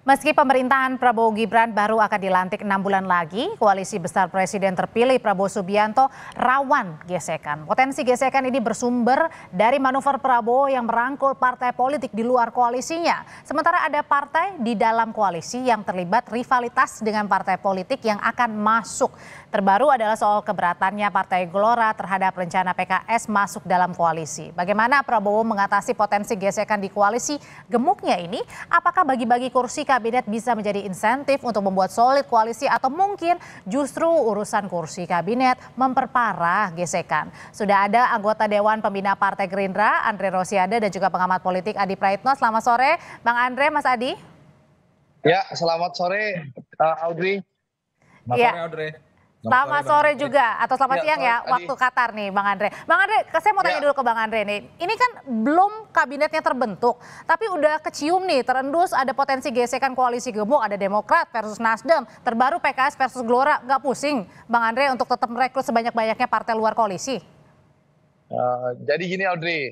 Meski pemerintahan Prabowo Gibran baru akan dilantik 6 bulan lagi, koalisi besar Presiden terpilih Prabowo Subianto rawan gesekan. Potensi gesekan ini bersumber dari manuver Prabowo yang merangkul partai politik di luar koalisinya. Sementara ada partai di dalam koalisi yang terlibat rivalitas dengan partai politik yang akan masuk. Terbaru adalah soal keberatannya Partai Gelora terhadap rencana PKS masuk dalam koalisi. Bagaimana Prabowo mengatasi potensi gesekan di koalisi gemuknya ini? Apakah bagi-bagi kursi kabinet bisa menjadi insentif untuk membuat solid koalisi atau mungkin justru urusan kursi kabinet memperparah gesekan? Sudah ada anggota Dewan Pembina Partai Gerindra, Andre Rosiade, dan juga pengamat politik Adi Praitno. Selamat sore, Bang Andre, Mas Adi. Ya, selamat sore, Audrey. Selamat sore, Audrey. Selamat sore juga, atau selamat siang ya, waktu Qatar nih Bang Andre. Bang Andre, saya mau tanya dulu ke Bang Andre nih. Ini kan belum kabinetnya terbentuk, tapi udah kecium nih, terendus ada potensi gesekan koalisi gemuk, ada Demokrat versus Nasdem, terbaru PKS versus Gelora. Nggak pusing Bang Andre untuk tetap merekrut sebanyak-banyaknya partai luar koalisi? Jadi gini Audrey,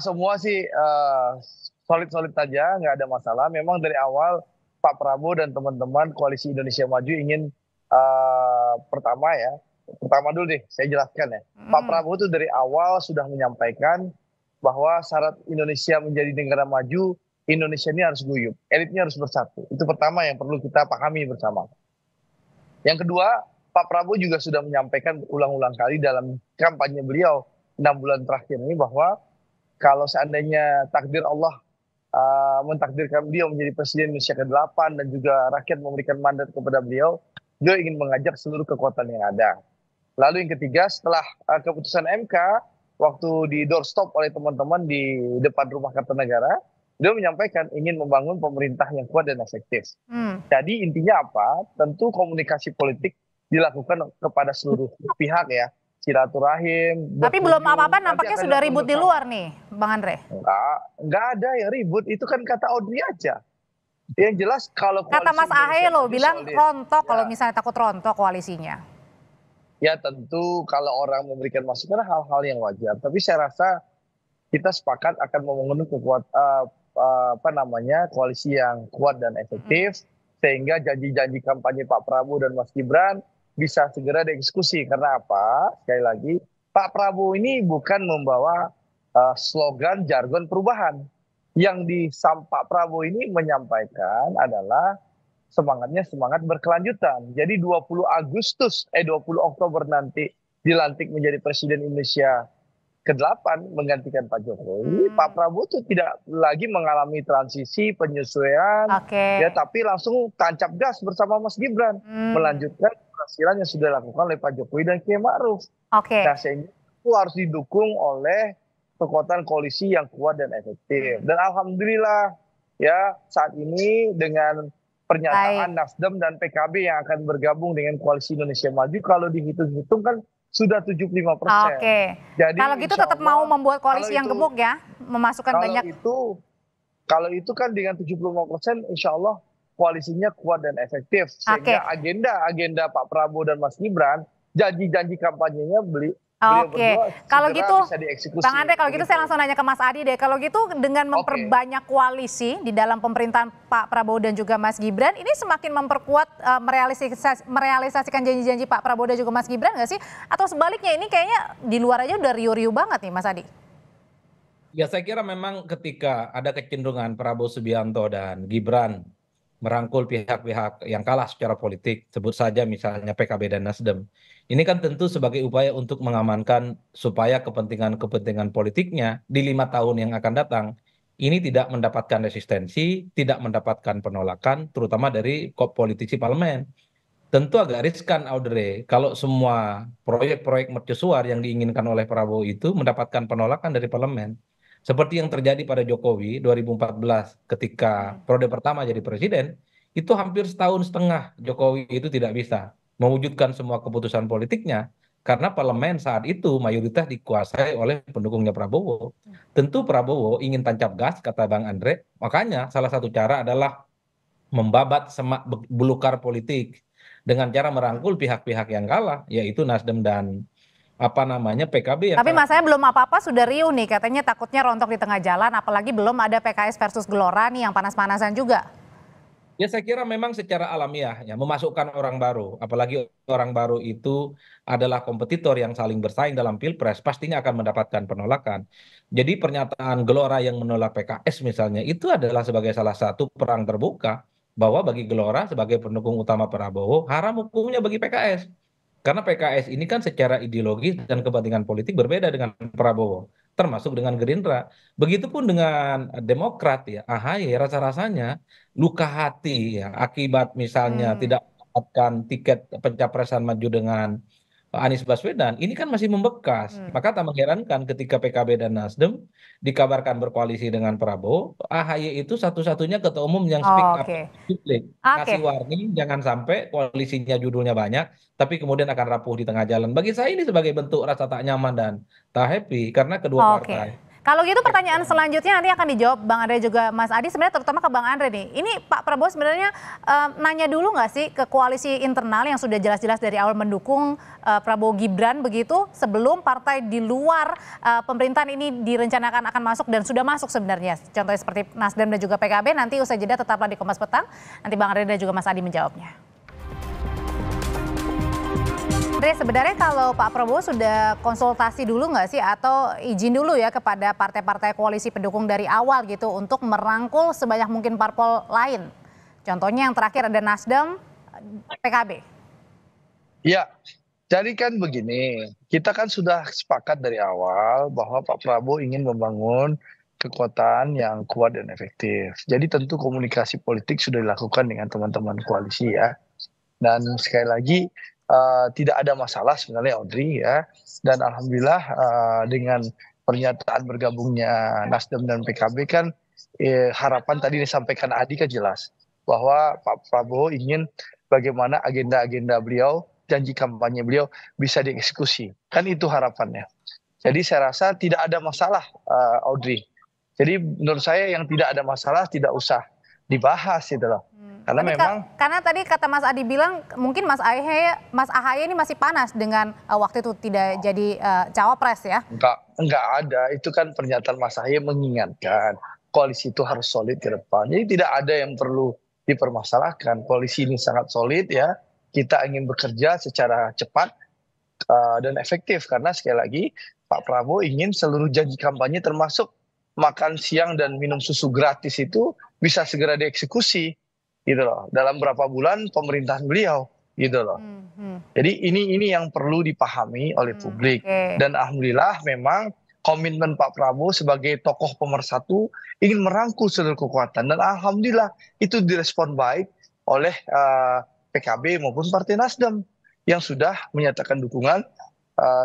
semua sih solid-solid saja, nggak ada masalah. Memang dari awal Pak Prabowo dan teman-teman Koalisi Indonesia Maju ingin pertama dulu deh saya jelaskan ya. Pak Prabowo itu dari awal sudah menyampaikan bahwa syarat Indonesia menjadi negara maju, Indonesia ini harus guyup, elitnya harus bersatu. Itu pertama yang perlu kita pahami bersama. Yang kedua, Pak Prabowo juga sudah menyampaikan berulang-ulang kali dalam kampanye beliau 6 bulan terakhir ini bahwa kalau seandainya takdir Allah mentakdirkan beliau menjadi Presiden Indonesia ke-8 dan juga rakyat memberikan mandat kepada beliau ingin mengajak seluruh kekuatan yang ada. Lalu yang ketiga, setelah keputusan MK, waktu di doorstop oleh teman-teman di depan rumah Kartanegara, beliau menyampaikan ingin membangun pemerintah yang kuat dan efektif. Jadi intinya apa? Tentu komunikasi politik dilakukan kepada seluruh pihak ya. Silaturahim. Tapi belum apa-apa, nampaknya sudah ribut di luar nih, Bang Andre. Enggak ada yang ribut, itu kan kata Audrey aja. Yang jelas kalau kata Mas Ahaye loh bilang rontok kalau misalnya takut rontok koalisinya. Ya tentu kalau orang memberikan masukan hal-hal yang wajar. Tapi saya rasa kita sepakat akan membangun koalisi yang kuat dan efektif sehingga janji-janji kampanye Pak Prabowo dan Mas Gibran bisa segera dieksekusi. Karena apa? Sekali lagi Pak Prabowo ini bukan membawa slogan jargon perubahan. Yang Pak Prabowo ini menyampaikan adalah semangatnya semangat berkelanjutan. Jadi 20 Oktober nanti dilantik menjadi Presiden Indonesia ke-8 menggantikan Pak Jokowi. Pak Prabowo itu tidak lagi mengalami transisi penyesuaian, ya, tapi langsung tancap gas bersama Mas Gibran melanjutkan keberhasilan yang sudah dilakukan oleh Pak Jokowi dan Kiai Ma'ruf. Nah, sehingga itu harus didukung oleh kekuatan koalisi yang kuat dan efektif. Dan alhamdulillah ya saat ini dengan pernyataan Nasdem dan PKB yang akan bergabung dengan Koalisi Indonesia Maju, kalau dihitung-hitung kan sudah 75%. Jadi kalau gitu tetap mau membuat koalisi yang gemuk ya, memasukkan banyak. Kalau itu kan dengan 75%, insya Allah koalisinya kuat dan efektif. Sehingga agenda Pak Prabowo dan Mas Gibran, janji-janji kampanyenya kalau gitu Bang Andre, kalau gitu saya langsung nanya ke Mas Adi deh. Kalau gitu dengan memperbanyak koalisi di dalam pemerintahan Pak Prabowo dan juga Mas Gibran, ini semakin memperkuat merealisasikan janji-janji Pak Prabowo dan juga Mas Gibran nggak sih? Atau sebaliknya ini kayaknya di luar aja udah riuh-riuh banget nih Mas Adi? Ya saya kira memang ketika ada kecenderungan Prabowo Subianto dan Gibran merangkul pihak-pihak yang kalah secara politik, sebut saja misalnya PKB dan Nasdem. Ini kan tentu sebagai upaya untuk mengamankan supaya kepentingan-kepentingan politiknya di 5 tahun yang akan datang ini tidak mendapatkan resistensi, tidak mendapatkan penolakan, terutama dari politisi parlemen. Tentu agak riskan, Audrey, kalau semua proyek-proyek mercusuar yang diinginkan oleh Prabowo itu mendapatkan penolakan dari parlemen. Seperti yang terjadi pada Jokowi 2014 ketika periode pertama jadi presiden, itu hampir setahun setengah Jokowi itu tidak bisa mewujudkan semua keputusan politiknya karena parlemen saat itu mayoritas dikuasai oleh pendukungnya Prabowo. Tentu Prabowo ingin tancap gas, kata Bang Andre, makanya salah satu cara adalah membabat semak belukar politik dengan cara merangkul pihak-pihak yang kalah, yaitu Nasdem dan PKB. Tapi masanya belum apa-apa sudah riuh nih, katanya takutnya rontok di tengah jalan, apalagi belum ada PKS versus Gelora nih yang panas-panasan juga. Ya saya kira memang secara alamiah ya memasukkan orang baru, apalagi orang baru itu adalah kompetitor yang saling bersaing dalam pilpres, pastinya akan mendapatkan penolakan. Jadi pernyataan Gelora yang menolak PKS misalnya itu adalah sebagai salah satu perang terbuka bahwa bagi Gelora sebagai pendukung utama Prabowo haram hukumnya bagi PKS. Karena PKS ini kan secara ideologis dan kepentingan politik berbeda dengan Prabowo, termasuk dengan Gerindra. Begitupun dengan Demokrat ya, AHY rasa-rasanya luka hati ya akibat misalnya Hmm, tidak mendapatkan tiket pencapresan maju dengan Anies Baswedan, ini kan masih membekas. hmm. Maka tak mengherankan ketika PKB dan Nasdem dikabarkan berkoalisi dengan Prabowo, AHY itu satu-satunya ketua umum yang speak up Oke, publik, oke. ngasih warning jangan sampai koalisinya judulnya banyak, tapi kemudian akan rapuh di tengah jalan. Bagi saya ini sebagai bentuk rasa tak nyaman dan tak happy karena kedua Oke. partai. Kalau gitu pertanyaan selanjutnya nanti akan dijawab Bang Andre juga Mas Adi, sebenarnya terutama ke Bang Andre nih. Ini Pak Prabowo sebenarnya nanya dulu nggak sih ke koalisi internal yang sudah jelas-jelas dari awal mendukung Prabowo Gibran begitu sebelum partai di luar pemerintahan ini direncanakan akan masuk dan sudah masuk sebenarnya. Contohnya seperti Nasdem dan juga PKB, nanti usai jeda tetaplah di Kompas Petang. Nanti Bang Andre dan juga Mas Adi menjawabnya. Andre, sebenarnya kalau Pak Prabowo sudah konsultasi dulu nggak sih atau izin dulu ya kepada partai-partai koalisi pendukung dari awal gitu untuk merangkul sebanyak mungkin parpol lain? Contohnya yang terakhir ada Nasdem, PKB. Ya, jadi kan begini, kita kan sudah sepakat dari awal bahwa Pak Prabowo ingin membangun kekuatan yang kuat dan efektif. Jadi tentu komunikasi politik sudah dilakukan dengan teman-teman koalisi ya. Dan sekali lagi tidak ada masalah sebenarnya Audrey ya. Dan alhamdulillah dengan pernyataan bergabungnya Nasdem dan PKB kan harapan tadi disampaikan Adi kan jelas bahwa Pak Prabowo ingin bagaimana agenda-agenda beliau, janji kampanye beliau bisa dieksekusi. Kan itu harapannya. Jadi saya rasa tidak ada masalah Audrey. Jadi menurut saya yang tidak ada masalah tidak usah dibahas gitu loh. Karena Tapi memang karena tadi kata Mas Adi bilang mungkin Mas AHY ini masih panas dengan waktu itu tidak jadi cawapres ya. enggak ada, itu kan pernyataan Mas Ahaye mengingatkan koalisi itu harus solid ke depan. Jadi tidak ada yang perlu dipermasalahkan. Koalisi ini sangat solid ya. Kita ingin bekerja secara cepat dan efektif karena sekali lagi Pak Prabowo ingin seluruh janji kampanye termasuk makan siang dan minum susu gratis itu bisa segera dieksekusi gitu loh dalam berapa bulan pemerintahan beliau gitu loh. Jadi ini yang perlu dipahami oleh publik Oke. dan alhamdulillah memang komitmen Pak Prabowo sebagai tokoh pemersatu ingin merangkul seluruh kekuatan dan alhamdulillah itu direspon baik oleh PKB maupun Partai Nasdem yang sudah menyatakan dukungan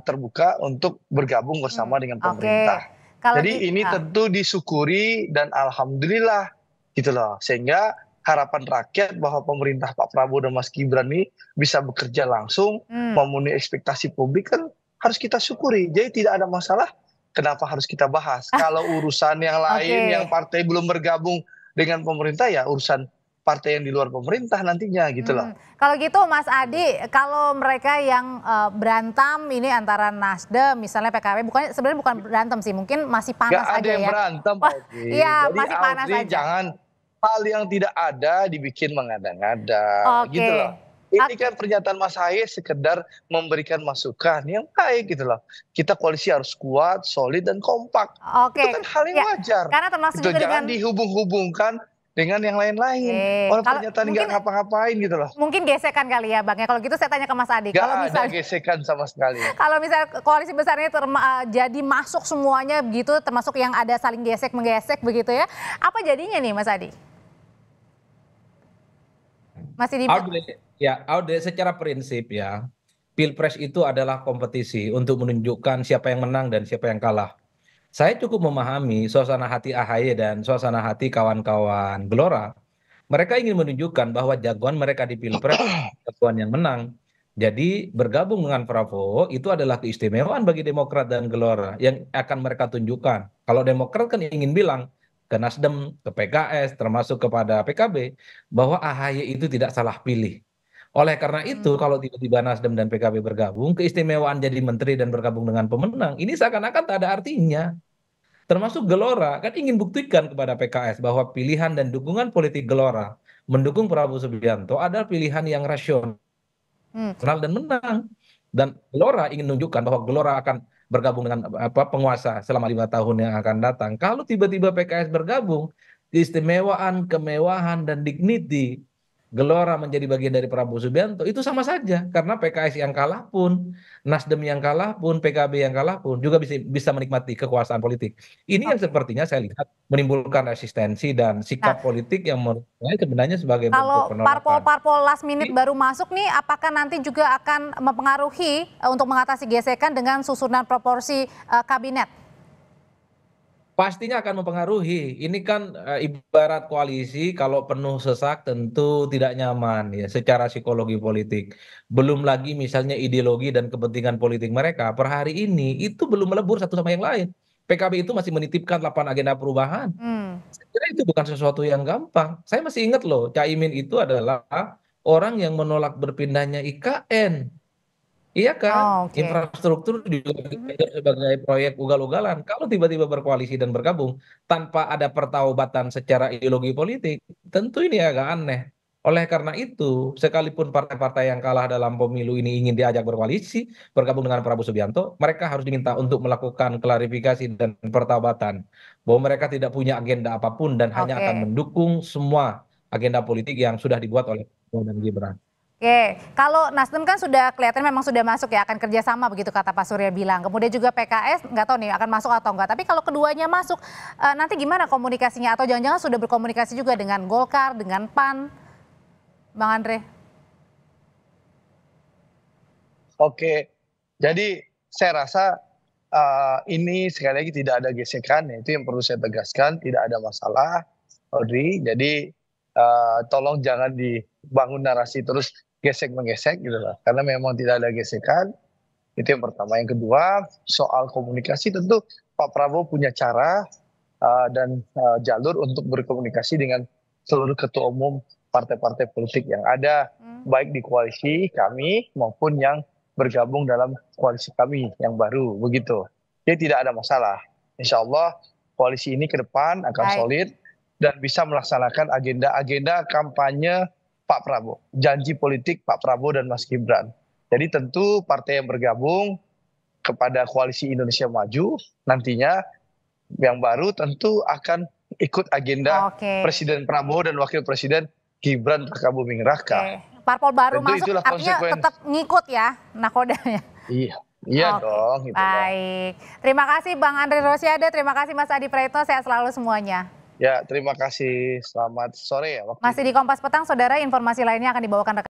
terbuka untuk bergabung bersama dengan pemerintah. Kalau Jadi ini tentu disyukuri dan alhamdulillah gitu loh. Sehingga harapan rakyat bahwa pemerintah Pak Prabowo dan Mas Gibran ini bisa bekerja langsung memenuhi ekspektasi publik kan harus kita syukuri. Jadi tidak ada masalah kenapa harus kita bahas. Kalau urusan yang lain yang partai belum bergabung dengan pemerintah ya urusan partai yang di luar pemerintah nantinya gitu loh. Kalau gitu Mas Adi, kalau mereka yang berantem ini antara Nasdem misalnya PKB, sebenarnya bukan berantem sih, mungkin masih panas Gak ada aja yang ya. berantem. Iya, Jadi masih panas Audrey aja. jangan hal yang tidak ada dibikin mengada-ngada Oke. gitu loh. Ini kan pernyataan Mas Ahaye sekedar memberikan masukan yang baik gitu loh. Kita koalisi harus kuat, solid dan kompak. Oke. Itu kan hal yang wajar. Karena termasuk Itu juga jangan dengan dihubung-hubungkan dengan yang lain-lain. Orang pernyataan nggak ngapa-ngapain gitu loh. mungkin gesekan kali ya Bang ya. Kalau gitu saya tanya ke Mas Adi. Gak Kalau ada misalnya gesekan sama sekali. kalau misalnya koalisi besar ini jadi masuk semuanya begitu, termasuk yang ada saling gesek menggesek begitu ya. Apa jadinya nih Mas Adi? Masih di Audrey, secara prinsip ya, Pilpres itu adalah kompetisi untuk menunjukkan siapa yang menang dan siapa yang kalah. Saya cukup memahami suasana hati AHY dan suasana hati kawan-kawan Gelora. Mereka ingin menunjukkan bahwa jagoan mereka di Pilpres jagoan yang menang. Jadi bergabung dengan Prabowo itu adalah keistimewaan bagi Demokrat dan Gelora yang akan mereka tunjukkan. Kalau Demokrat kan ingin bilang ke Nasdem, ke PKS, termasuk kepada PKB, bahwa AHY itu tidak salah pilih. Oleh karena itu, kalau tiba-tiba Nasdem dan PKB bergabung, keistimewaan jadi menteri dan bergabung dengan pemenang, ini seakan-akan tak ada artinya. Termasuk Gelora, kan ingin buktikan kepada PKS bahwa pilihan dan dukungan politik Gelora mendukung Prabowo Subianto adalah pilihan yang rasional Hmm. dan menang. Dan Gelora ingin menunjukkan bahwa Gelora akan bergabung dengan penguasa selama 5 tahun yang akan datang. Kalau tiba-tiba PKS bergabung, keistimewaan, kemewahan, dan dignity Gelora menjadi bagian dari Prabowo Subianto itu sama saja karena PKS yang kalah pun, Nasdem yang kalah pun, PKB yang kalah pun juga bisa menikmati kekuasaan politik. Ini yang Oke. sepertinya saya lihat menimbulkan resistensi dan Nah, sikap politik yang menurut saya sebenarnya sebagai bentuk kalau penolakan. parpol-parpol last minute Jadi, baru masuk nih, apakah nanti juga akan mempengaruhi untuk mengatasi gesekan dengan susunan proporsi kabinet? pastinya akan mempengaruhi. Ini kan ibarat koalisi kalau penuh sesak tentu tidak nyaman ya secara psikologi politik. Belum lagi misalnya ideologi dan kepentingan politik mereka per hari ini itu belum melebur satu sama yang lain. PKB itu masih menitipkan 8 agenda perubahan. Hmm. Saya kira itu bukan sesuatu yang gampang. Saya masih ingat loh, Caimin itu adalah orang yang menolak berpindahnya IKN. Iya kan, Oh, oke. infrastruktur juga Mhm. dianggap sebagai proyek ugal-ugalan. Kalau tiba-tiba berkoalisi dan bergabung tanpa ada pertaubatan secara ideologi politik, tentu ini agak aneh. Oleh karena itu, sekalipun partai-partai yang kalah dalam pemilu ini ingin diajak berkoalisi, bergabung dengan Prabowo Subianto, mereka harus diminta untuk melakukan klarifikasi dan pertaubatan bahwa mereka tidak punya agenda apapun dan hanya akan Oke. mendukung semua agenda politik yang sudah dibuat oleh Prabowo dan Gibran. Oke, kalau Nasdem kan sudah kelihatan memang sudah masuk ya, akan kerjasama begitu kata Pak Surya bilang. Kemudian juga PKS nggak tahu nih akan masuk atau enggak. Tapi kalau keduanya masuk, nanti gimana komunikasinya? Atau jangan-jangan sudah berkomunikasi juga dengan Golkar, dengan PAN, Bang Andre? Oke, jadi saya rasa ini sekali lagi tidak ada gesekan, ya, itu yang perlu saya tegaskan, tidak ada masalah, Audrey. Jadi tolong jangan dibangun narasi terus gesek menggesek gitu lah, karena memang tidak ada gesekan. Itu yang pertama. Yang kedua, soal komunikasi tentu Pak Prabowo punya cara dan jalur untuk berkomunikasi dengan seluruh ketua umum partai-partai politik yang ada, baik di koalisi kami maupun yang bergabung dalam koalisi kami yang baru, begitu. Jadi tidak ada masalah. Insya Allah koalisi ini ke depan akan Baik. solid dan bisa melaksanakan agenda-agenda kampanye Pak Prabowo, janji politik Pak Prabowo dan Mas Gibran. Jadi tentu partai yang bergabung kepada koalisi Indonesia Maju nantinya yang baru tentu akan ikut agenda Oke. Presiden Prabowo dan Wakil Presiden Gibran Rakabuming Raka. Oke. Parpol baru Tentu masuk itulah artinya konsekuensi. tetap ngikut ya nakodanya. Iya, iya Oke, dong. Gitu dong. baik. Terima kasih Bang Andre Rosiade, terima kasih Mas Adi Praetno, sehat selalu semuanya. Ya, terima kasih. Selamat sore ya. Masih di Kompas Petang, saudara, informasi lainnya akan dibawakan rekan